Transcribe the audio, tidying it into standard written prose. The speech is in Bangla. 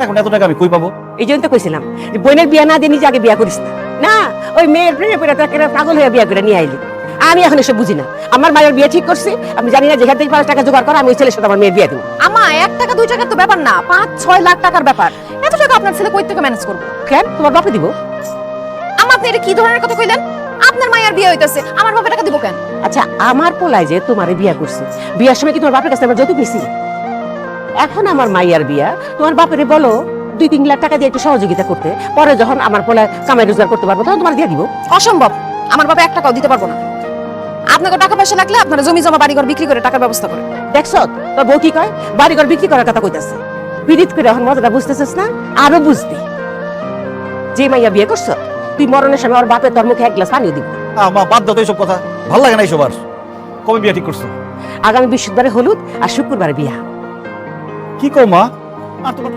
এখন এত টাকা আমি কই পাবো? এই জন্য তো কইছিলাম যে বোনের বিয়া না দিয়ে নিজে আগে বিয়া করিস না। না, ওই মেয়ের প্রেমে পড়ে তাকে পাগল হয়ে বিয়া করে নিয়ে আইলি। আমি এখন এসব বুঝি না। আমার মায়ের বিয়ে ঠিক করছি, আমি জানি না যেখান থেকে 5 টাকা জোগাড় করা আমি ওই ছেলের সাথে আমার মেয়ের বিয়ে দেবো। আমা 1 টাকা 2 টাকার তো ব্যাপার না, 5-6 লাখ টাকার ব্যাপার। এত টাকা আপনার ছেলে কই থেকে ম্যানেজ করবে? কেন তোমার বাপে দিব? আমা আপনি এটা কি ধরনের কথা কইলেন? আপনার মায়ের বিয়ে হইতাছে, আমার বাপে টাকা দিব কেন? আচ্ছা, আমার পোলায় যে তোমারে বিয়া করছে, বিয়ার সময় কি তোমার বাপের কাছে আমার যৌতুক নিছি? এখন আমার মাইয়ার বিয়া, তোমার বাপেরে বলো 2-3 লাখ টাকা দিয়ে একটু সহযোগিতা করতে, পরে যখন আমার পোলায় কামাই রোজগার করতে পারবো তখন তোমার দিয়ে দিব। অসম্ভব, আমার বাবা 1 টাকাও দিতে পারবো না। আপনাকে টাকা পয়সা লাগলে আপনারা জমি জমা বাড়িঘর বিক্রি করে টাকার ব্যবস্থা করেন। দেখছো তোর বউ কি কয়? বাড়িঘর বিক্রি করার কথা কইতাছে। বিদিত করে এখন মজাটা বুঝতেছিস না? আরো বুঝবি। যে মাইয়া বিয়ে করছো, তুই মরণের সময় ওর বাপে তোর মুখে 1 গ্লাস পানিও দিব। মা বাদ দাও তো এইসব কথা, ভালো লাগে না এইসব। আর কবে বিয়া ঠিক করছো? আগামী বৃহস্পতিবারে হলুদ আর শুক্রবারে বিয়া। কি কও মা? আর তোমার